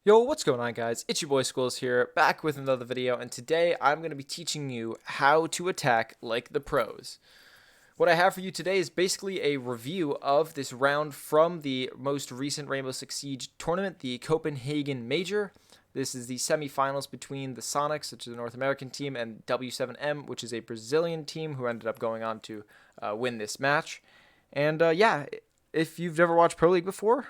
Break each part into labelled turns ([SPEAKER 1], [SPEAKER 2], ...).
[SPEAKER 1] Yo, what's going on, guys? It's your boy Squills here, back with another video, and today I'm going to be teaching you how to attack like the pros. What I have for you today is basically a review of this round from the most recent Rainbow Six Siege tournament, the Copenhagen Major. This is the semifinals between the Sonics, which is a North American team, and W7M, which is a Brazilian team who ended up going on to win this match. And yeah, if you've never watched Pro League before,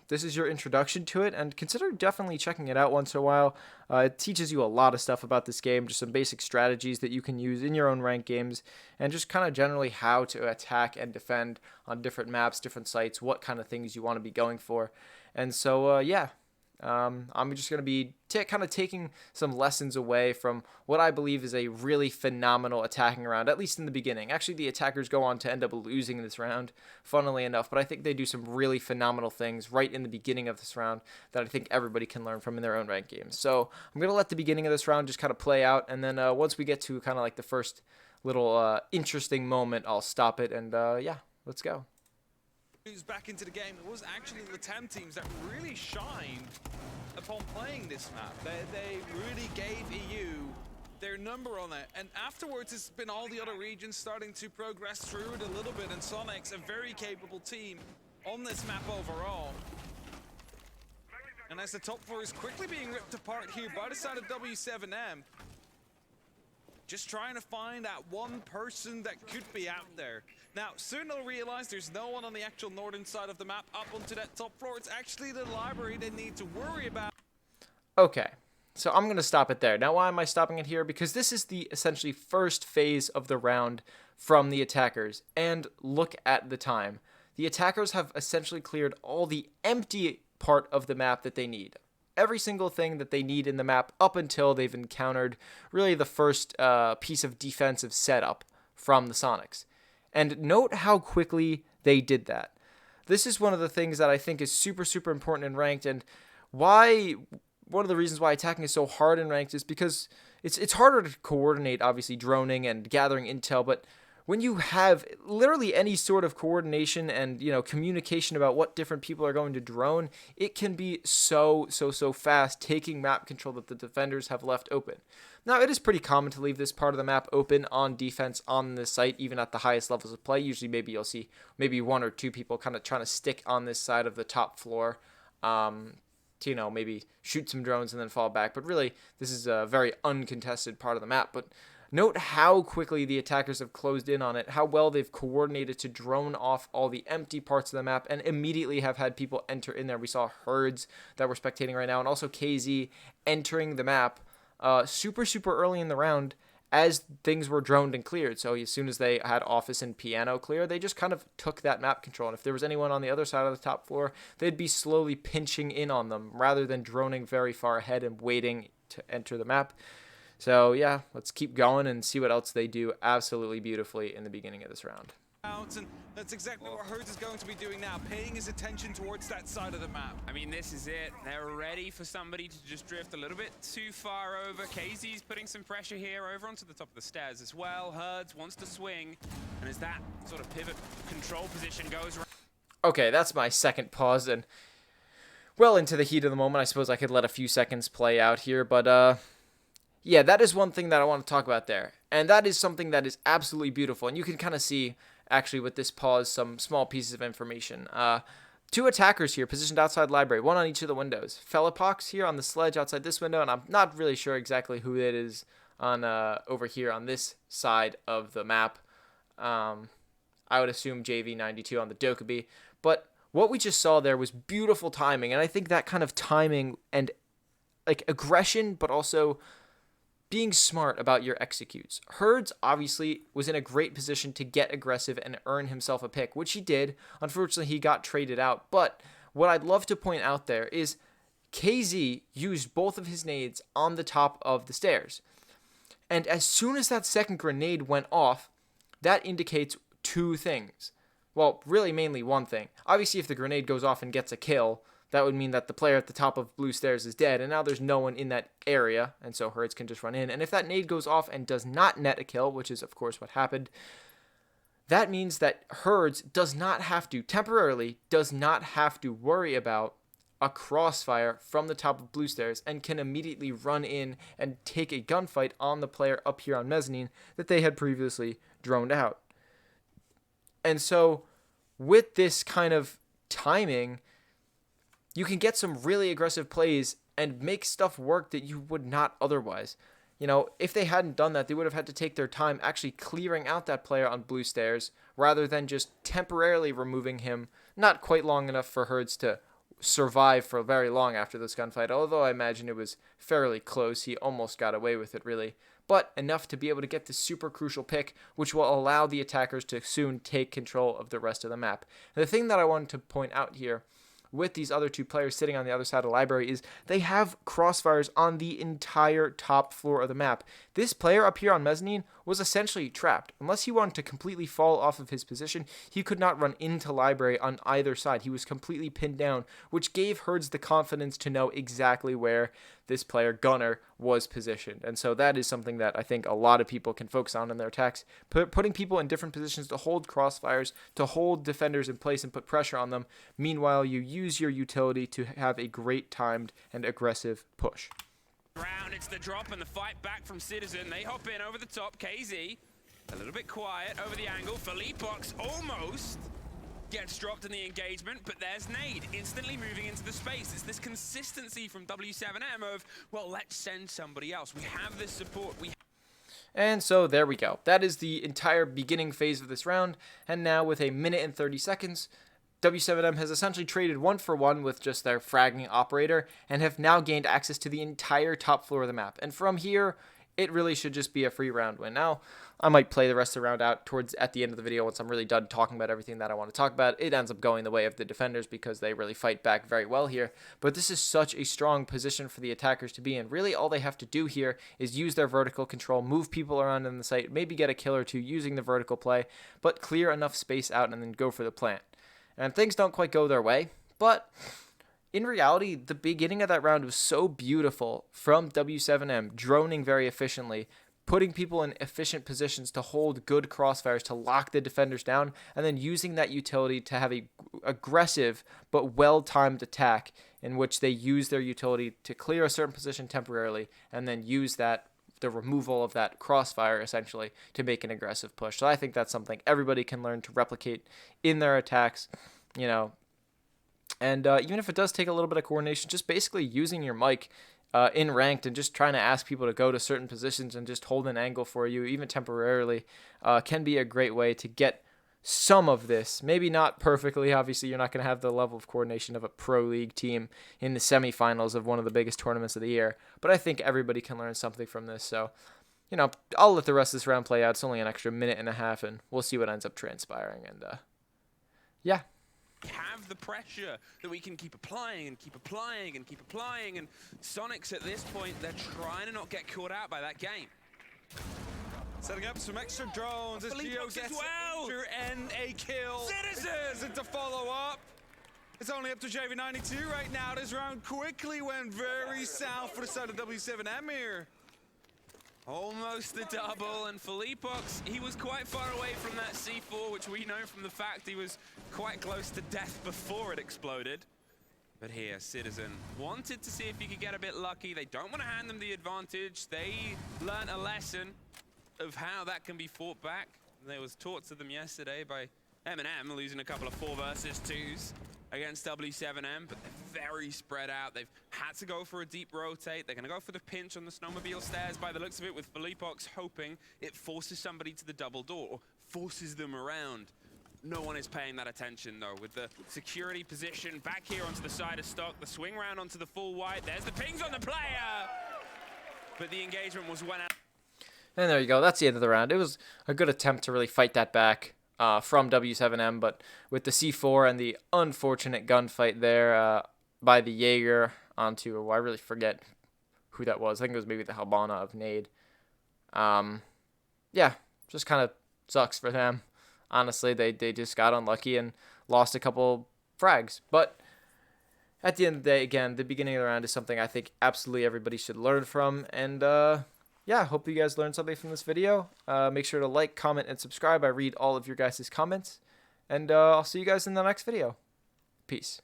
[SPEAKER 1] this is your introduction to it, and consider definitely checking it out once in a while. It teaches you a lot of stuff about this game, just some basic strategies that you can use in your own ranked games, and just kind of generally how to attack and defend on different maps, different sites, what kind of things you want to be going for. And so, yeah, I'm just going to be kind of taking some lessons away from what I believe is a really phenomenal attacking round, at least in the beginning. Actually, the attackers go on to end up losing this round, funnily enough, but I think they do some really phenomenal things right in the beginning of this round that I think everybody can learn from in their own ranked games. So I'm going to let the beginning of this round just kind of play out, and then once we get to kind of like the first little interesting moment, I'll stop it, and yeah, let's go.
[SPEAKER 2] Who's back into the game. It was actually the TEM teams that really shined upon playing this map. They really gave EU their number on it. And afterwards, it's been all the other regions starting to progress through it a little bit. And Sonic's a very capable team on this map overall. And as the top four is quickly being ripped apart here by the side of W7M, just trying to find that one person that could be out there. Now, soon they'll realize there's no one on the actual northern side of the map up onto that top floor. It's actually the library they need to worry about.
[SPEAKER 1] Okay, so I'm going to stop it there. Now, why am I stopping it here? Because this is the essentially first phase of the round from the attackers. And look at the time. The attackers have essentially cleared all the empty part of the map that they need. Every single thing that they need in the map up until they've encountered really the first piece of defensive setup from the Sonics. And note how quickly they did that. This is one of the things that I think is super, super important in ranked, and why one of the reasons why attacking is so hard in ranked is because it's harder to coordinate, obviously, droning and gathering intel, but when you have literally any sort of coordination and communication about what different people are going to drone, it can be so fast, taking map control that the defenders have left open. Now, it is pretty common to leave this part of the map open on defense on this site, even at the highest levels of play. Usually maybe you'll see maybe one or two people kind of trying to stick on this side of the top floor to maybe shoot some drones and then fall back, but really this is a very uncontested part of the map. But note how quickly the attackers have closed in on it, how well they've coordinated to drone off all the empty parts of the map and immediately have had people enter in there. We saw herds that we're spectating right now, and also KZ entering the map super early in the round as things were droned and cleared. So as soon as they had office and piano clear, they just kind of took that map control. And if there was anyone on the other side of the top floor, they'd be slowly pinching in on them rather than droning very far ahead and waiting to enter the map. So yeah, let's keep going and see what else they do absolutely beautifully in the beginning of this round.
[SPEAKER 2] And that's exactly what Hertz is going to be doing now, paying his attention towards that side of the map.
[SPEAKER 3] I mean, this is it. They're ready for somebody to just drift a little bit too far over. KZ's putting some pressure here over onto the top of the stairs as well. Hertz wants to swing, and as that sort of pivot control position goes around.
[SPEAKER 1] Okay, that's my second pause, and well into the heat of the moment, I suppose I could let a few seconds play out here, but yeah, that is one thing that I want to talk about there. And that is something that is absolutely beautiful. And you can kind of see, actually, with this pause, some small pieces of information. Two attackers here positioned outside library, one on each of the windows. Felipox here on the sledge outside this window, and I'm not really sure exactly who it is on over here on this side of the map. I would assume JV92 on the Dokkaebi. But what we just saw there was beautiful timing, and I think that kind of timing and like aggression, but also being smart about your executes. Herds obviously was in a great position to get aggressive and earn himself a pick, which he did. Unfortunately, he got traded out. But what I'd love to point out there is KZ used both of his nades on the top of the stairs. And as soon as that second grenade went off, that indicates two things. Well, really mainly one thing. Obviously, if the grenade goes off and gets a kill, that would mean that the player at the top of blue stairs is dead, and now there's no one in that area, and so Hertz can just run in. And if that nade goes off and does not net a kill, which is, of course, what happened, that means that Hertz does not have to, temporarily, does not have to worry about a crossfire from the top of blue stairs and can immediately run in and take a gunfight on the player up here on mezzanine that they had previously droned out. And so with this kind of timing, you can get some really aggressive plays and make stuff work that you would not otherwise. You know, if they hadn't done that, they would have had to take their time actually clearing out that player on blue stairs rather than just temporarily removing him, not quite long enough for Herds to survive for very long after this gunfight, although I imagine it was fairly close. He almost got away with it, really, but enough to be able to get the super crucial pick, which will allow the attackers to soon take control of the rest of the map. And the thing that I wanted to point out here with these other two players sitting on the other side of the library is they have crossfires on the entire top floor of the map. This player up here on mezzanine was essentially trapped. Unless he wanted to completely fall off of his position, he could not run into library on either side. He was completely pinned down, which gave Herds the confidence to know exactly where this player, Gunner, was positioned. And so that is something that I think a lot of people can focus on in their attacks. Putting people in different positions to hold crossfires, to hold defenders in place and put pressure on them. Meanwhile, you use your utility to have a great timed and aggressive push.
[SPEAKER 3] Round, it's the drop and the fight back from Citizen. They hop in over the top. KZ, a little bit quiet over the angle. Philippox almost gets dropped in the engagement, but there's Nade instantly moving into the space. It's this consistency from W7M of, well, let's send somebody else. We have this support.
[SPEAKER 1] And so there we go. That is the entire beginning phase of this round. And now with a minute and 30 seconds, W7M has essentially traded 1-for-1 with just their fragging operator and have now gained access to the entire top floor of the map. And from here, it really should just be a free round win. Now, I might play the rest of the round out at the end of the video once I'm really done talking about everything that I want to talk about. It ends up going the way of the defenders because they really fight back very well here. But this is such a strong position for the attackers to be in. Really, all they have to do here is use their vertical control, move people around in the site, maybe get a kill or two using the vertical play, but clear enough space out and then go for the plant. And things don't quite go their way, but in reality, the beginning of that round was so beautiful from W7M, droning very efficiently, putting people in efficient positions to hold good crossfires, to lock the defenders down, and then using that utility to have a aggressive but well-timed attack in which they use their utility to clear a certain position temporarily and then use that, the removal of that crossfire essentially, to make an aggressive push. So I think that's something everybody can learn to replicate in their attacks, you know. And even if it does take a little bit of coordination, just basically using your mic in ranked and just trying to ask people to go to certain positions and just hold an angle for you, even temporarily, can be a great way to get some of this. Maybe not perfectly. Obviously, you're not going to have the level of coordination of a pro league team in the semifinals of one of the biggest tournaments of the year. But I think everybody can learn something from this. So, you know, I'll let the rest of this round play out. It's only an extra minute and a half, and we'll see what ends up transpiring. And, yeah.
[SPEAKER 3] Have the pressure that we can keep applying and keep applying and keep applying, and Sonics at this point, they're trying to not get caught out by that game.
[SPEAKER 2] Setting up some extra drones as Geo
[SPEAKER 3] Philippox
[SPEAKER 2] gets
[SPEAKER 3] as well.
[SPEAKER 2] and a kill.
[SPEAKER 3] Citizen
[SPEAKER 2] To follow up. It's only up to JV92 right now. This round quickly went very south for the side of W7M here.
[SPEAKER 3] Almost the double, and Philippox, he was quite far away from that C4, which we know from the fact he was quite close to death before it exploded. But here, Citizen wanted to see if he could get a bit lucky. They don't want to hand them the advantage. They learned a lesson of how that can be fought back. There was taught to them yesterday by M&M, losing a couple of 4 versus 2s against W7M, but they're very spread out. They've had to go for a deep rotate. They're going to go for the pinch on the snowmobile stairs by the looks of it, with Philippox hoping it forces somebody to the double door, or forces them around. No one is paying that attention, though, with the security position back here onto the side of stock, the swing round onto the full white. There's the pings on the player! But the engagement was went out.
[SPEAKER 1] And there you go. That's the end of the round. It was a good attempt to really fight that back from W7M, but with the C4 and the unfortunate gunfight there by the Jaeger onto, I really forget who that was. I think it was maybe the Habana of Nade. Yeah, just kind of sucks for them. Honestly, they just got unlucky and lost a couple frags. But at the end of the day, again, the beginning of the round is something I think absolutely everybody should learn from. And yeah, hope you guys learned something from this video. Make sure to like, comment, and subscribe. I read all of your guys' comments. And I'll see you guys in the next video. Peace.